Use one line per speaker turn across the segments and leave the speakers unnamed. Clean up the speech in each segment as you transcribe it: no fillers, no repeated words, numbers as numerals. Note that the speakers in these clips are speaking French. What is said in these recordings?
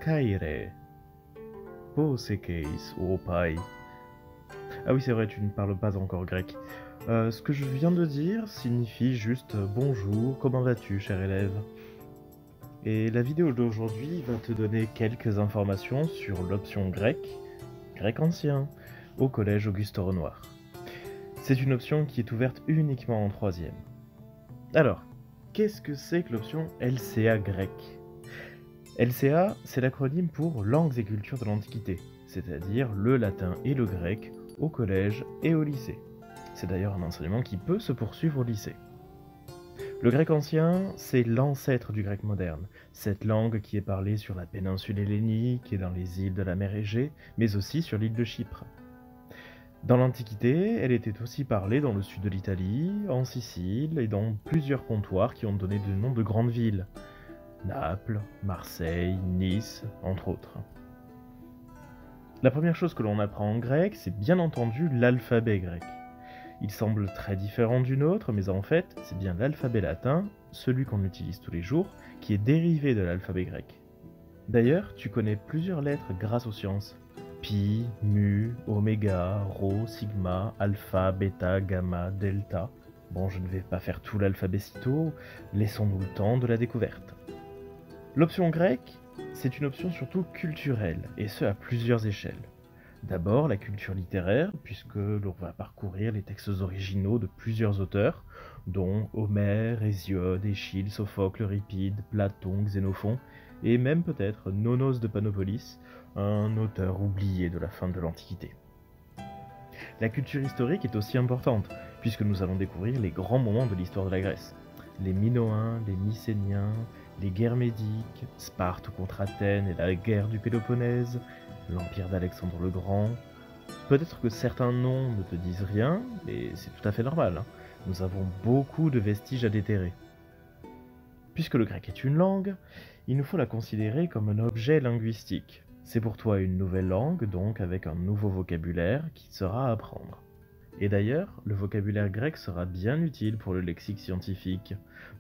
kaire, posekeis opai. Ah oui, c'est vrai, tu ne parles pas encore grec. Ce que je viens de dire signifie juste bonjour, comment vas-tu, cher élève? Et la vidéo d'aujourd'hui va te donner quelques informations sur l'option grec ancien, au collège Auguste Renoir. C'est une option qui est ouverte uniquement en 3e. Alors, qu'est-ce que c'est que l'option LCA grec? LCA, c'est l'acronyme pour Langues et cultures de l'Antiquité, c'est-à-dire le latin et le grec au collège et au lycée. C'est d'ailleurs un enseignement qui peut se poursuivre au lycée. Le grec ancien, c'est l'ancêtre du grec moderne, cette langue qui est parlée sur la péninsule hellénique et dans les îles de la mer Égée, mais aussi sur l'île de Chypre. Dans l'Antiquité, elle était aussi parlée dans le sud de l'Italie, en Sicile et dans plusieurs comptoirs qui ont donné le nom de grandes villes. Naples, Marseille, Nice, entre autres. La première chose que l'on apprend en grec, c'est bien entendu l'alphabet grec. Il semble très différent du nôtre, mais en fait, c'est bien l'alphabet latin, celui qu'on utilise tous les jours, qui est dérivé de l'alphabet grec. D'ailleurs, tu connais plusieurs lettres grâce aux sciences. Pi, mu, oméga, rho, sigma, alpha, bêta, gamma, delta. Bon, je ne vais pas faire tout l'alphabet sitôt, laissons-nous le temps de la découverte. L'option grecque, c'est une option surtout culturelle, et ce à plusieurs échelles. D'abord, la culture littéraire, puisque l'on va parcourir les textes originaux de plusieurs auteurs, dont Homère, Hésiode, Échille, Sophocle, Euripide, Platon, Xénophon, et même peut-être Nonos de Panopolis, un auteur oublié de la fin de l'Antiquité. La culture historique est aussi importante, puisque nous allons découvrir les grands moments de l'histoire de la Grèce. Les Minoens, les Mycéniens, les guerres médiques, Sparte contre Athènes et la guerre du Péloponnèse, l'empire d'Alexandre le Grand. Peut-être que certains noms ne te disent rien, et c'est tout à fait normal. Nous avons beaucoup de vestiges à déterrer. Puisque le grec est une langue, il nous faut la considérer comme un objet linguistique. C'est pour toi une nouvelle langue, donc avec un nouveau vocabulaire qui sera à apprendre. Et d'ailleurs, le vocabulaire grec sera bien utile pour le lexique scientifique,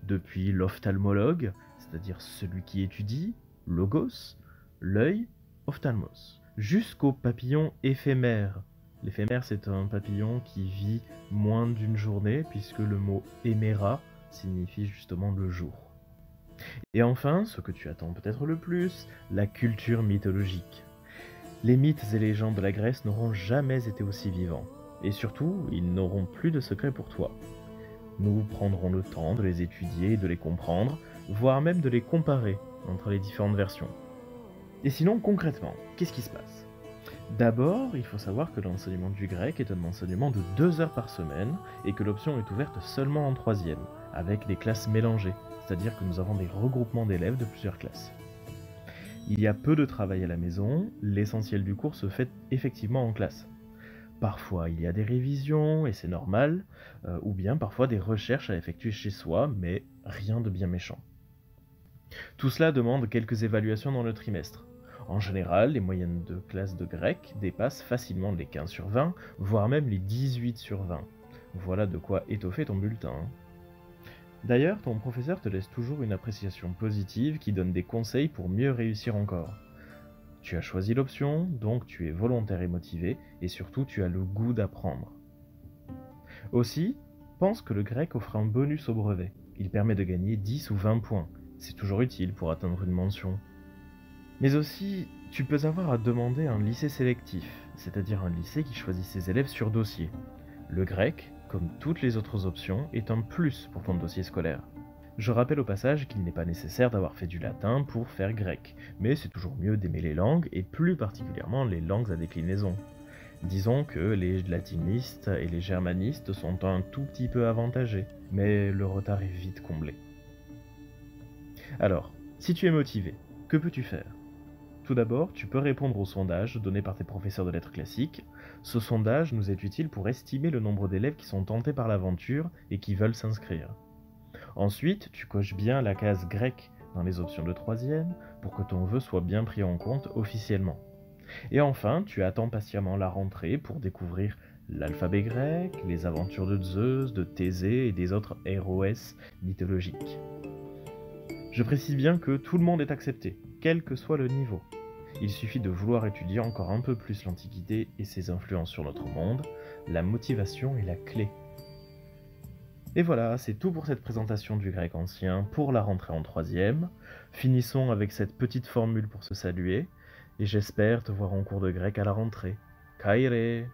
depuis l'ophtalmologue, c'est-à-dire celui qui étudie, logos, l'œil, ophtalmos, jusqu'au papillon éphémère. L'éphémère, c'est un papillon qui vit moins d'une journée, puisque le mot héméra signifie justement le jour. Et enfin, ce que tu attends peut-être le plus, la culture mythologique. Les mythes et légendes de la Grèce n'auront jamais été aussi vivants. Et surtout, ils n'auront plus de secrets pour toi. Nous prendrons le temps de les étudier et de les comprendre, voire même de les comparer entre les différentes versions. Et sinon, concrètement, qu'est-ce qui se passe? D'abord, il faut savoir que l'enseignement du grec est un enseignement de 2 heures par semaine et que l'option est ouverte seulement en 3e, avec des classes mélangées, c'est-à-dire que nous avons des regroupements d'élèves de plusieurs classes. Il y a peu de travail à la maison, l'essentiel du cours se fait effectivement en classe. Parfois il y a des révisions, et c'est normal, ou bien parfois des recherches à effectuer chez soi, mais rien de bien méchant. Tout cela demande quelques évaluations dans le trimestre. En général, les moyennes de classe de grec dépassent facilement les 15 sur 20, voire même les 18 sur 20. Voilà de quoi étoffer ton bulletin. D'ailleurs, ton professeur te laisse toujours une appréciation positive qui donne des conseils pour mieux réussir encore. Tu as choisi l'option, donc tu es volontaire et motivé, et surtout tu as le goût d'apprendre. Aussi, pense que le grec offre un bonus au brevet. Il permet de gagner 10 ou 20 points. C'est toujours utile pour atteindre une mention. Mais aussi, tu peux avoir à demander un lycée sélectif, c'est-à-dire un lycée qui choisit ses élèves sur dossier. Le grec, comme toutes les autres options, est un plus pour ton dossier scolaire. Je rappelle au passage qu'il n'est pas nécessaire d'avoir fait du latin pour faire grec, mais c'est toujours mieux d'aimer les langues, et plus particulièrement les langues à déclinaison. Disons que les latinistes et les germanistes sont un tout petit peu avantagés, mais le retard est vite comblé. Alors, si tu es motivé, que peux-tu faire? Tout d'abord, tu peux répondre au sondage donné par tes professeurs de lettres classiques. Ce sondage nous est utile pour estimer le nombre d'élèves qui sont tentés par l'aventure et qui veulent s'inscrire. Ensuite, tu coches bien la case grecque dans les options de 3e pour que ton vœu soit bien pris en compte officiellement. Et enfin, tu attends patiemment la rentrée pour découvrir l'alphabet grec, les aventures de Zeus, de Thésée et des autres héros mythologiques. Je précise bien que tout le monde est accepté, quel que soit le niveau. Il suffit de vouloir étudier encore un peu plus l'Antiquité et ses influences sur notre monde. La motivation est la clé. Et voilà, c'est tout pour cette présentation du grec ancien pour la rentrée en 3e. Finissons avec cette petite formule pour se saluer, et j'espère te voir en cours de grec à la rentrée. Kaire!